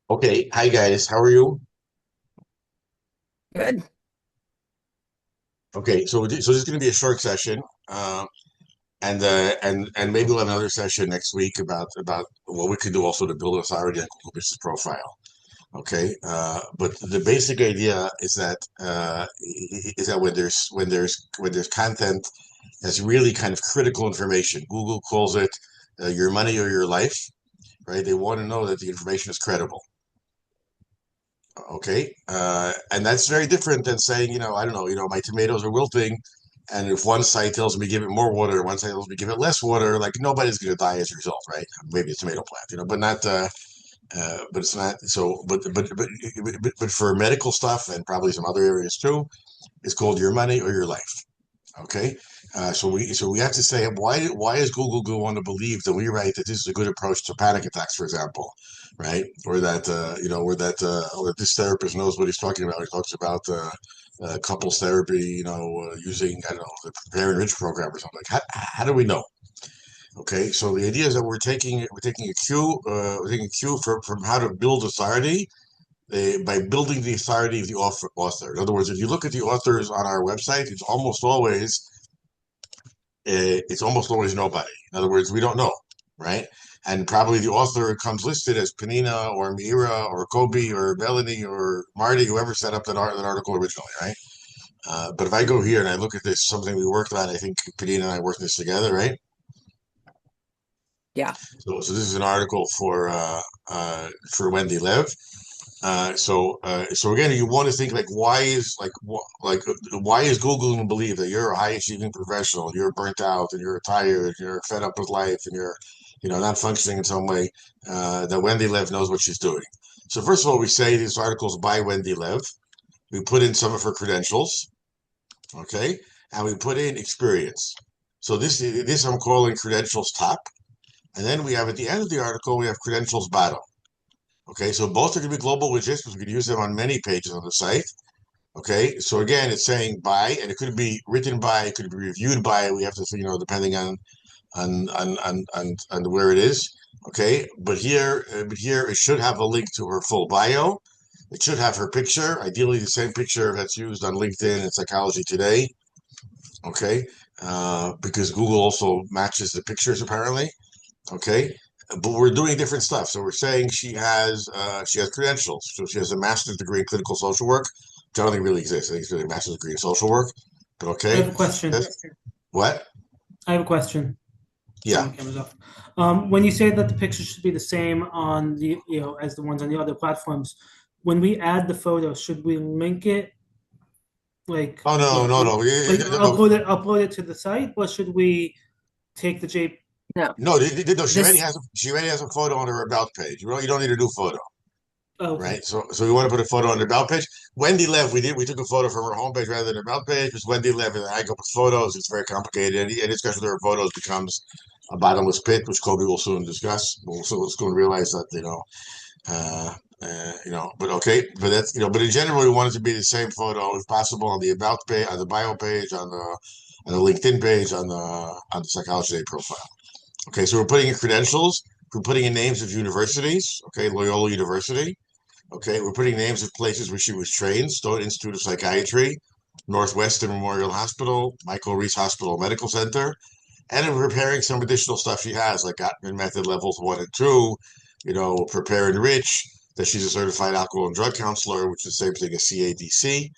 Okay, hi guys, how are you? Good. Okay, so this is going to be a short session, and maybe we'll have another session next week about what we can do also to build authority on Google Business Profile. Okay, but the basic idea is that when there's content that's really kind of critical information, Google calls it your money or your life, right? They want to know that the information is credible. Okay. And that's very different than saying, I don't know, my tomatoes are wilting. And if one site tells me give it more water, one site tells me give it less water, like nobody's going to die as a result, right? Maybe a tomato plant, but not, but it's not. So, but for medical stuff and probably some other areas too, it's called your money or your life. Okay. So we have to say why is Google going to want to believe that we write that this is a good approach to panic attacks, for example, right? Or that this therapist knows what he's talking about. He talks about couples therapy, using I don't know the Prepare and Rich program or something. Like how do we know? Okay, so the idea is that we're taking a cue from how to build authority by building the authority of the author. In other words, if you look at the authors on our website, it's almost always nobody. In other words, we don't know, right? And probably the author comes listed as Panina or Mira or Kobe or Melanie or Marty, whoever set up that article originally, right? But if I go here and I look at this, something we worked on, I think Panina and I worked this together, right? Yeah. So this is an article for Wendy Lev. So again, you want to think like, why is Google going to believe that you're a high achieving professional, you're burnt out, and you're tired, and you're fed up with life, and you're, not functioning in some way, that Wendy Lev knows what she's doing. So first of all, we say this article is by Wendy Lev. We put in some of her credentials, okay, and we put in experience. So this I'm calling credentials top, and then we have at the end of the article we have credentials bottom. Okay, so both are going to be global widgets because we can use them on many pages on the site. Okay, so again, it's saying by, and it could be written by, it could be reviewed by. We have to, depending on where it is. Okay, but here it should have a link to her full bio. It should have her picture, ideally the same picture that's used on LinkedIn and Psychology Today. Okay, because Google also matches the pictures apparently. Okay, but we're doing different stuff. So we're saying she has credentials. So she has a master's degree in clinical social work, which I don't think really exists. I think it's really a master's degree in social work. But I okay, have a question. what? I have a question. Sorry, Yeah. my camera's off. When you say that the pictures should be the same on as the ones on the other platforms, when we add the photo, should we link it like, Oh no, no, no, no, upload it to the site, or should we take the J? No. no, no. She already This. has a photo on her about page. You don't need a new photo. Oh, okay. Right? So we want to put a photo on the about page. Wendy Lev, we took a photo from her homepage rather than her about page because Wendy Lev and I go with photos. It's very complicated. Any discussion with her photos becomes a bottomless pit, which Kobe will soon discuss. We'll soon realize that uh, but okay, but that's but in general, we want it to be the same photo if possible on the about page, on the bio page, on the LinkedIn page, on the Psychology Today profile. Okay, so we're putting in credentials. We're putting in names of universities. Okay, Loyola University. Okay, we're putting names of places where she was trained: Stone Institute of Psychiatry, Northwestern Memorial Hospital, Michael Reese Hospital Medical Center, and we're preparing some additional stuff she has, like Gottman Method levels 1 and 2, Prepare and Rich, that she's a certified alcohol and drug counselor, which is the same thing as CADC.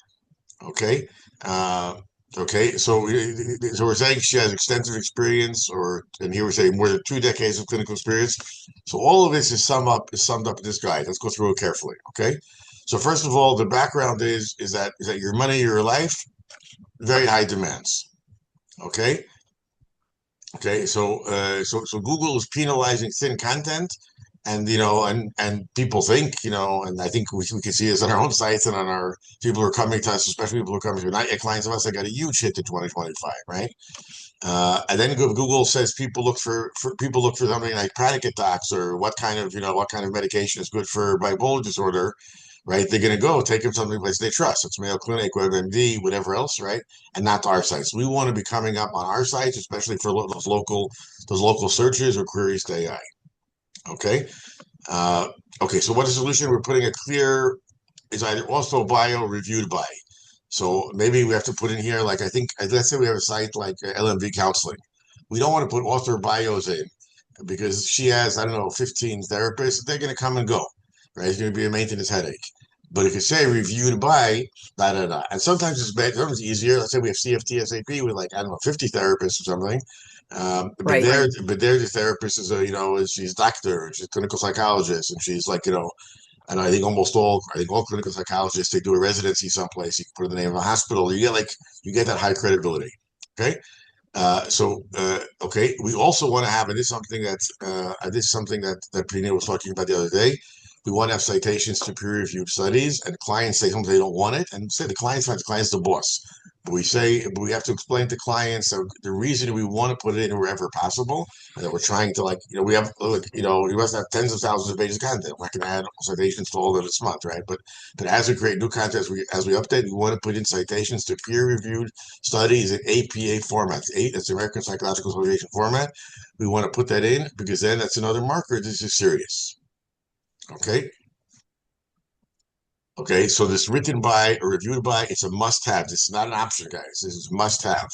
Okay. Uh, okay. So we're saying she has extensive experience, and here we're saying more than 2 decades of clinical experience. So all of this is summed up in this guide. Let's go through it carefully. Okay. So first of all, the background is that your money, your life, very high demands. Okay. Okay. So Google is penalizing thin content, and people think, and I think we can see this on our own sites and on our people who are coming to us, especially people who are coming to not yet clients of us. I got a huge hit in 2025, right? And then Google says people look for something like panic attacks or what kind of medication is good for bipolar disorder, right? They're going to go take them something place they trust. It's Mayo Clinic, WebMD, whatever else, right? And not to our sites. We want to be coming up on our sites, especially for those local searches or queries to AI. Okay. Uh, okay, so what is the solution? We're putting a clear is either also by or reviewed by. So maybe we have to put in here, like I think, let's say we have a site like LMV Counseling. We don't want to put author bios in because she has, I don't know, 15 therapists. They're going to come and go, right? It's going to be a maintenance headache. But if you say reviewed by, da da da. And sometimes it's better, sometimes it's easier. Let's say we have CFT SAP with like, I don't know, 50 therapists or something. But Right. there the therapist is a, she's doctor, she's clinical psychologist, and she's like, and I think all clinical psychologists, they do a residency someplace. You can put in the name of a hospital. You get that high credibility. Okay. Okay. We also want to have, and this is something that Pina was talking about the other day. We want to have citations to peer-reviewed studies, and clients say something they don't want it, and say the client's the boss. But we have to explain to clients that the reason we want to put it in wherever possible, and that we're trying to we have we must have tens of thousands of pages of content. We're not going to add citations to all of it this month, right? But as we create new content, as we update, we want to put in citations to peer-reviewed studies in APA format. That's the American Psychological Association format. We want to put that in because then that's another marker. This is serious. Okay. Okay. So this written by or reviewed by, it's a must-have. This is not an option, guys. This is must-have.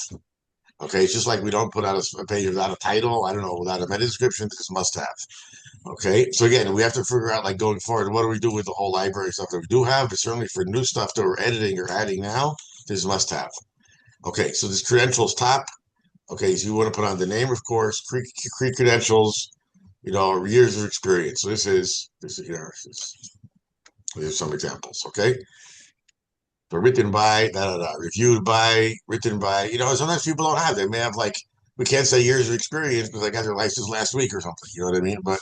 Okay. It's just like we don't put out a page without a title. I don't know, without a meta description. This is must-have. Okay. So again, we have to figure out like going forward, what do we do with the whole library stuff that we do have? But certainly for new stuff that we're editing or adding now, this is must-have. Okay. So this credentials top. Okay, so you want to put on the name, of course, credentials, years of experience. So here's some examples. Okay, so written by, reviewed by, written by. Sometimes people don't have. They may have like we can't say years of experience because I got their license last week or something. You know what I mean? But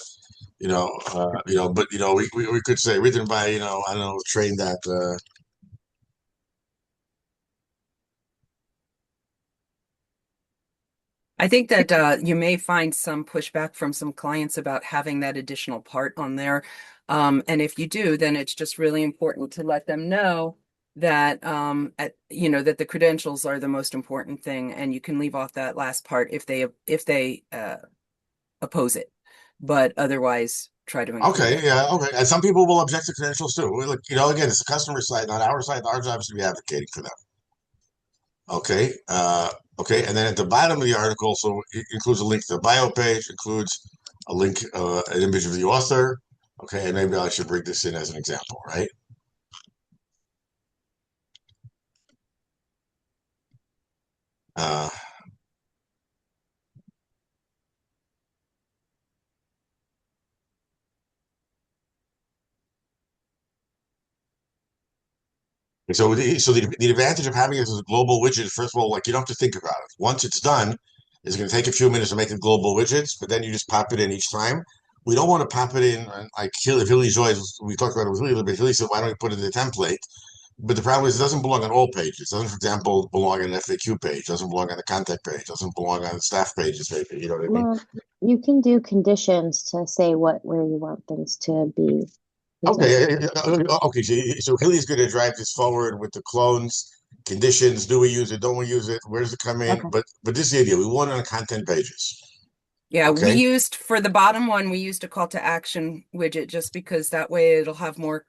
we could say written by, I don't know, trained at. I think that you may find some pushback from some clients about having that additional part on there. And if you do, then it's just really important to let them know that that the credentials are the most important thing, and you can leave off that last part if they oppose it. But otherwise, try to include Okay, it. yeah, okay. And some people will object to credentials too. Look, again, it's the customer side, not our side. Our job is to be advocating for them. Okay. Okay. And then at the bottom of the article, so it includes a link to the bio page, includes a link, an image of the author. Okay. And maybe I should bring this in as an example, right? Uh, so the advantage of having it as a global widget, first of all, like you don't have to think about it. Once it's done, it's going to take a few minutes to make the global widgets, but then you just pop it in each time. We don't want to pop it in like Hilly Joy. We talked about it with Hilly a little bit. Hilly said, "Why don't we put it in the template?" But the problem is it doesn't belong on all pages. It doesn't, for example, belong on an FAQ page. It doesn't belong on the contact page. It doesn't belong on the staff pages, maybe. You know what I mean? Well, you can do conditions to say where you want things to be Okay. presented. Okay. So Hilly's going to drive this forward with the clones, conditions. Do we use it? Don't we use it? Where does it come in? Okay. But this is the idea. We want it on content pages. Yeah, we Okay. used for the bottom one, we used a call to action widget just because that way it'll have more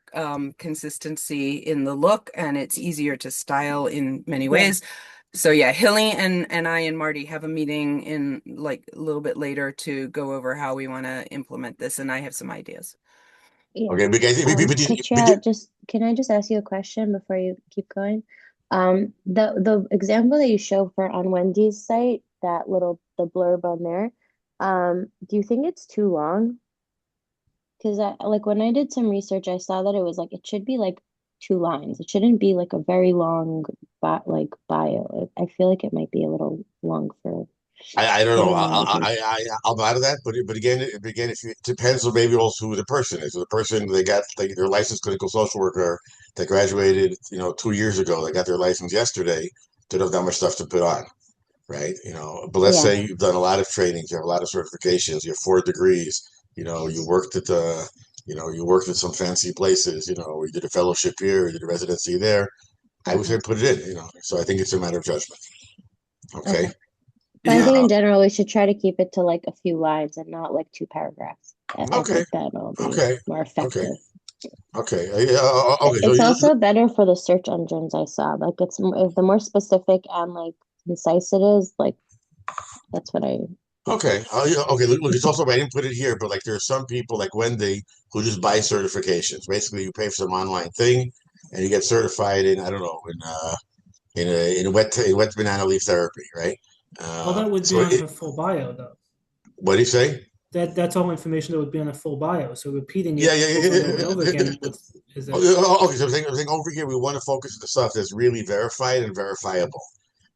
consistency in the look and it's easier to style in many Yeah. ways. So yeah, Hilly and I and Marty have a meeting in like a little bit later to go over how we want to implement this, and I have some ideas. Yeah. Okay. Katria, just can I just ask you a question before you keep going? The example that you show for on Wendy's site, the blurb on there, do you think it's too long? Because like when I did some research, I saw that it was like it should be like 2 lines. It shouldn't be like a very long bio. I feel like it might be a little long for I don't know. getting all of these. I'll buy to that, but again, if you, it depends on maybe also who the person is. So the person they got their licensed clinical social worker that graduated, 2 years ago. They got their license yesterday. They don't have that much stuff to put on, right? But let's Yeah. say you've done a lot of trainings, you have a lot of certifications, you have 4 degrees. You worked at some fancy places. You did a fellowship here, you did a residency there. I would Okay. say put it in. So I think it's a matter of judgment. Okay. Okay. But I think in general we should try to keep it to like a few lines and not like 2 paragraphs. I Okay. think that'll be Okay. more Okay. effective. Okay. Okay. So It's also better for the search engines I saw. Like if the more specific and like concise it is, like that's what I. okay. Yeah, okay. Look, it's also I didn't put it here, but like there are some people like Wendy who just buy certifications. Basically, you pay for some online thing, and you get certified in I don't know in wet banana leaf therapy, right? All that would be So on her full bio, though. what do you say? That's all information that would be on a full bio. So repeating Yeah, it yeah, over and over and yeah, over yeah. again with is Oh, a okay, so I'm saying over here we want to focus on the stuff that's really verified and verifiable.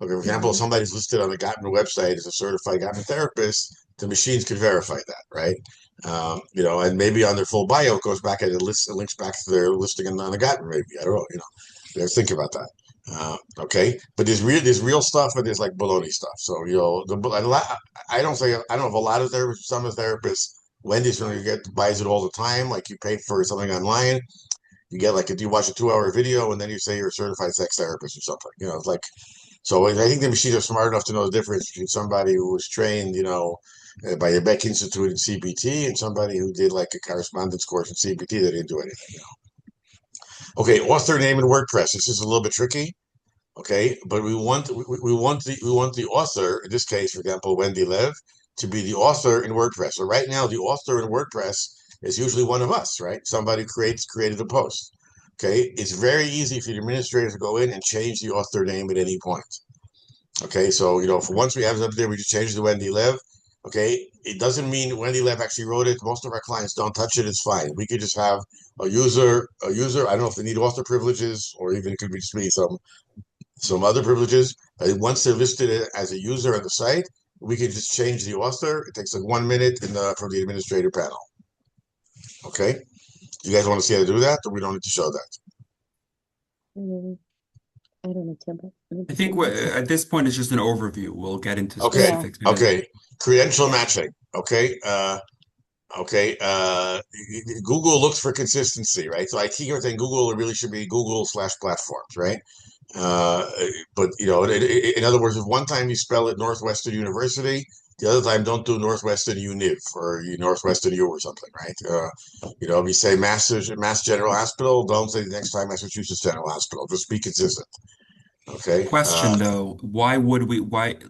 Okay, for example, if mhm. somebody's listed on the Gottman website as a certified Gottman therapist, the machines can verify that, right? And maybe on their full bio it goes back and it links back to their listing on the Gottman. Maybe I don't know. You have to think about that. Okay, but there's real stuff and there's like baloney stuff. So I don't say I don't have a lot of therapists. Some of the therapists, Wendy's when you get buys it all the time. Like you pay for something online you get like if you watch a 2 hour video and then you say you're a certified sex therapist or something. It's like so. I think the machines are smart enough to know the difference between somebody who was trained, by the Beck Institute in CBT and somebody who did like a correspondence course in CBT that didn't do anything. Okay, author name in WordPress. This is a little bit tricky. Okay, but we want the author in this case, for example, Wendy Lev, to be the author in WordPress. So right now, the author in WordPress is usually one of us, right? Somebody created a post. Okay, it's very easy for the administrator to go in and change the author name at any point. Okay, so for once we have it up there, we just change it to Wendy Lev. Okay, it doesn't mean Wendy Lev actually wrote it. Most of our clients don't touch it. It's fine. We could just have a user. I don't know if they need author privileges or even it could be just be some other privileges. Once they're listed as a user on the site, we can just change the author. It takes like 1 minute from the administrator panel. Okay, do you guys want to see how to do that, or we don't need to show that? Mm, I don't know, Tim, but I maybe think something. at this point it's just an overview. We'll get into Okay, Yeah. specifics. okay. Credential matching. Okay, okay. Google looks for consistency, right? So I keep saying Google really should be Google/platforms, right? Uh, but in other words, if one time you spell it Northwestern University, the other time don't do Northwestern Univ or Northwestern U or something, right? If you say Mass General Hospital, don't say the next time Massachusetts General Hospital. Just be consistent, okay? Question though, why,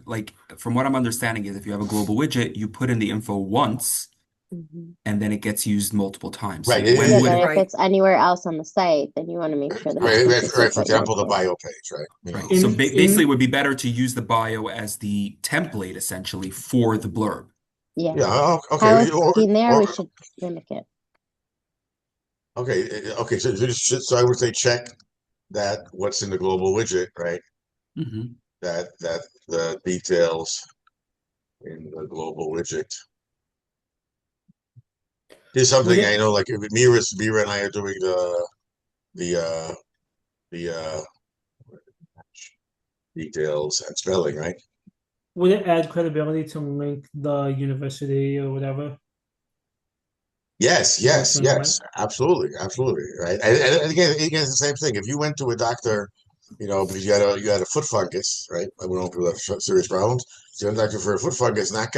like, from what I'm understanding is if you have a global widget, you put in the info once Hmm. and then it gets used multiple times. So Right. when Yeah, would but it, if Right. it's anywhere else on the site, then you want to make sure that it's Right. consistent For what you example, the upload. bio page, right? right? So in basically it in would be better to use the bio as the template essentially for the blurb. Yeah. Yeah. How Okay. it's in there, we should mimic it. Okay. So I would say check that what's in the global widget, right? Hmm. That the details in the global widget. Here's would something I it know, like Mira and I are doing the the details and spelling, right? would it add credibility to link the university or whatever Yes, to what's yes, in the link? yes, absolutely, right. And again, it's the same thing. If you went to a doctor, because you had a foot fungus, right? I don't know if people have serious problems. So you went to a doctor for a foot fungus, and that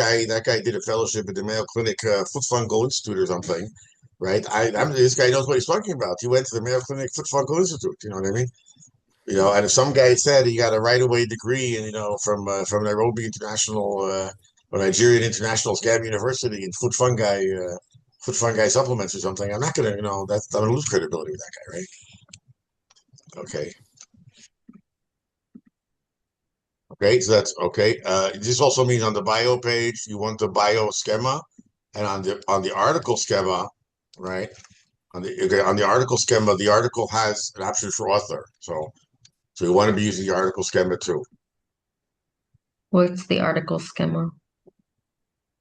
guy did a fellowship at the Mayo Clinic Foot Fungal Institute or something, right? This guy knows what he's talking about. He went to the Mayo Clinic Foot Fungal Institute. You know what I mean? And if some guy said he got a right away degree, and from Nairobi International or Nigerian International Scab University in foot fungi supplements or something, I'm not gonna, that's I'm gonna lose credibility with that guy, right? Okay, okay, so that's okay. This also means on the bio page you want the bio schema, and on the article schema, right? On the article schema, the article has an option for author, so you want to be using the article schema too. What's the article schema?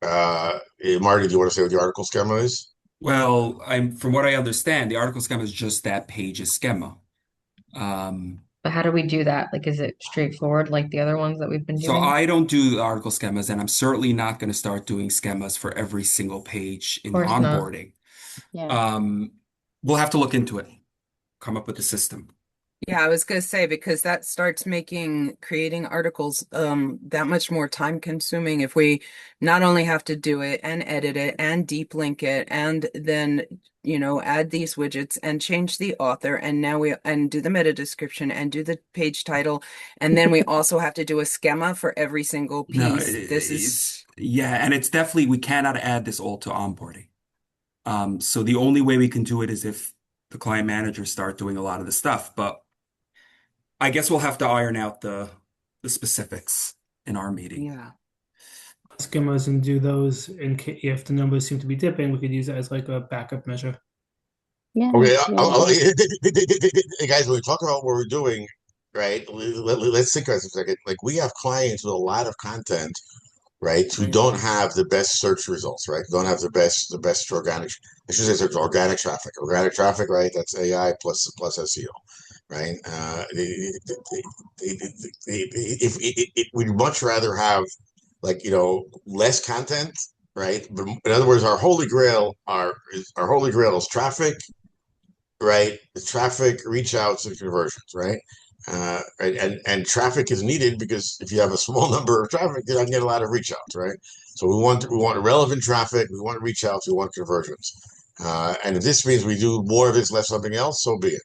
Marty, do you want to say what the article schema is? Well, from what I understand, the article schema is just that page's schema. But how do we do that? Like, is it straightforward like the other ones that we've been So doing? I don't do the article schemas, and I'm certainly not going to start doing schemas for every single page Of in the course not. onboarding. Yeah. Um, we'll have to look into it, come up with a system. Yeah, I was gonna say because that starts making creating articles that much more time consuming if we not only have to do it and edit it and deep link it and then add these widgets and change the author and now we and do the meta description and do the page title and then we also have to do a schema for every single No, piece. This is it's yeah, and it's definitely we cannot add this all to onboarding. So the only way we can do it is if the client managers start doing a lot of the stuff. But I guess we'll have to iron out the specifics in our meeting. yeah. Schemas and do those if the numbers seem to be dipping, we could use it as like a backup measure. Yeah, Okay, that's a good idea. hey, guys, when we talk about what we're doing, right? Let's think about it for a second. Like we have clients with a lot of content, right? Who Right. don't have the best search results, right? Don't have the best organic. I should say it's organic traffic. Organic traffic, right? That's AI plus SEO, right? We'd much rather have like less content, right? But in other words, our holy grail is traffic, right? The traffic, reach outs, and conversions, right? And traffic is needed because if you have a small number of traffic, you're not gonna get a lot of reach outs, right? So we want relevant traffic, we want reach outs, we want conversions. And if this means we do more of this, less something else, so be it.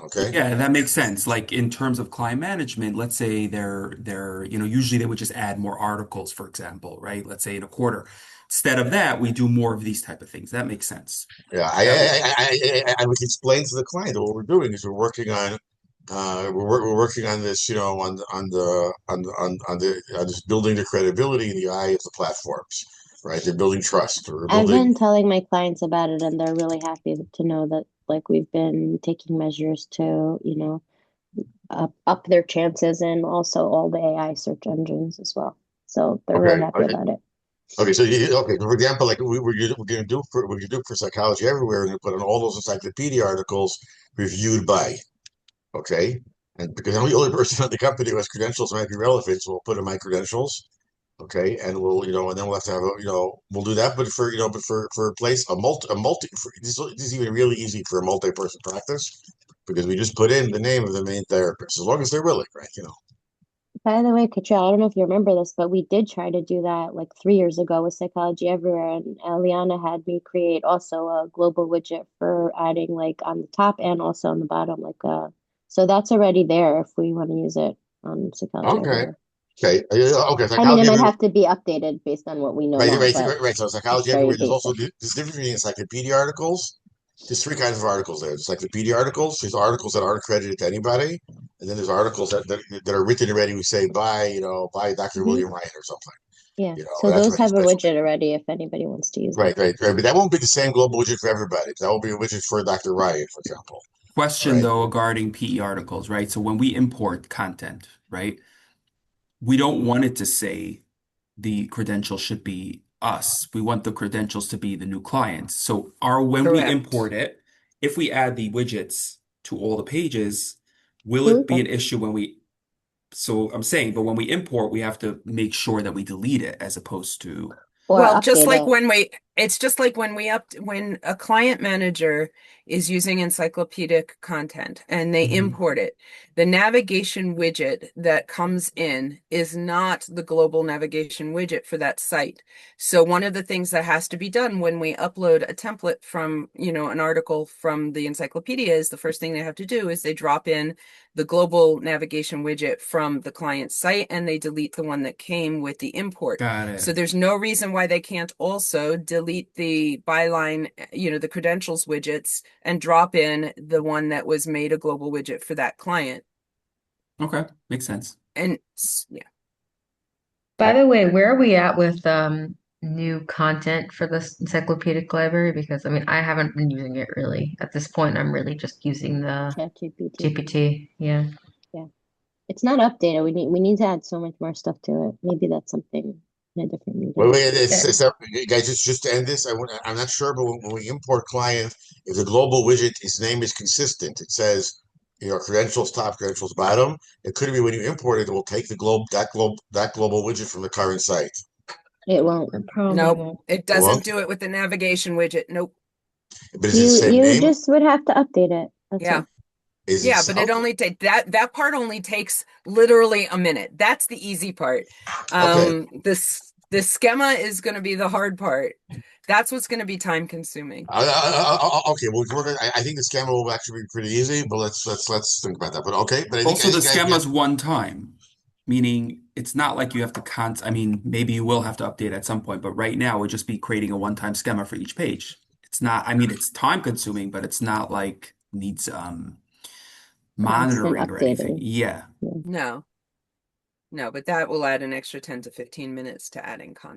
Okay. Yeah, that makes sense. Like in terms of client management, let's say usually they would just add more articles, for example, right? Let's say in a quarter. Instead of that, we do more of these type of things. That makes sense. Yeah, That we can explain to the client that what we're doing is we're working on this, on this building the credibility in the eye of the platforms, right? They're building trust. We're I've building. been telling my clients about it, and they're really happy to know that like we've been taking measures to, up their chances and also all the AI search engines as well. So they're real Okay, happy okay, about it. okay. So for example, like we're gonna do for Psychology Everywhere, we're gonna put on all those encyclopedia articles reviewed by. Okay, and because I'm the only person in the company who has credentials that might be relevant, so we'll put in my credentials. Okay, and and then we'll have to have we'll do that, but for a place, this is even really easy for a multi-person practice because we just put in the name of the main therapist, as long as they're willing, right? By the way, Katrina, I don't know if you remember this, but we did try to do that like 3 years ago with Psychology Everywhere, and Liana had me create also a global widget for adding like on the top and also on the bottom, so that's already there if we want to use it on Psychology Okay, Everywhere. okay. I mean, it Psychology might Everywhere, have to be updated based on what we know right, now, right, but right. So it's Psychology very Everywhere, there's also basic. there's different between encyclopedia articles. There's three kinds of articles there. There's encyclopedia articles. There's articles that aren't credited to anybody, and then there's articles that are written already. We say by Dr. Hmm. William Ryan or something. Yeah. So That's those what have a special. widget already if anybody wants to use it. Right. But that won't be the same global widget for everybody. That will be a widget for Dr. Ryan, for example. question Right. though regarding PE articles, right? So when we import content, right, we don't want it to say the credentials should be us. We want the credentials to be the new clients. So when we Correct. import it, if we add the widgets to all the pages, will it Delete be an them issue so I'm saying, but when we import, we have to make sure that we delete it as opposed to, or Well, just update like it. it's just like when a client manager is using encyclopedic content and they Mhm. import it, the navigation widget that comes in is not the global navigation widget for that site. So one of the things that has to be done when we upload a template from, an article from the encyclopedia is the first thing they have to do is they drop in the global navigation widget from the client site and they delete the one that came with the import. Got So it. there's no reason why they can't also delete the byline, the credentials widgets and drop in the one that was made a global widget for that client. Okay, makes sense. And yeah, By the way, where are we at with new content for this encyclopedic library? Because I mean, I haven't been using it really. At this point, I'm really just using the ChatGPT. GPT. Yeah. Yeah. It's not updated. We need to add so much more stuff to it. Maybe that's something in a different Wait, meeting. wait. Yeah. Guys, just to end this, I'm not sure, but when we import client, if the global widget, its name is consistent, it says, credentials top, credentials bottom. It could be when you import it, it will take that global widget from the current site. It won't. It probably nope, won't. it It doesn't won't, do it with the navigation widget. Nope. but is it the You same you name? just would have to update it. That's Yeah. all. Is Yeah, it but it okay? only take that part only takes literally a minute. That's the easy part. Okay. The schema is going to be the hard part. That's what's going to be time consuming. Okay, well, I think the scammer will actually be pretty easy, but let's think about that. But okay, but I Also, the think yeah, schema's one time, meaning it's not like you have to I mean, maybe you will have to update at some point, but right now we'll just be creating a one-time schema for each page. It's not, I mean, it's time consuming, but it's not like needs Constant monitoring or anything. updating. Yeah. Yeah. No, but that will add an extra 10 to 15 minutes to adding content.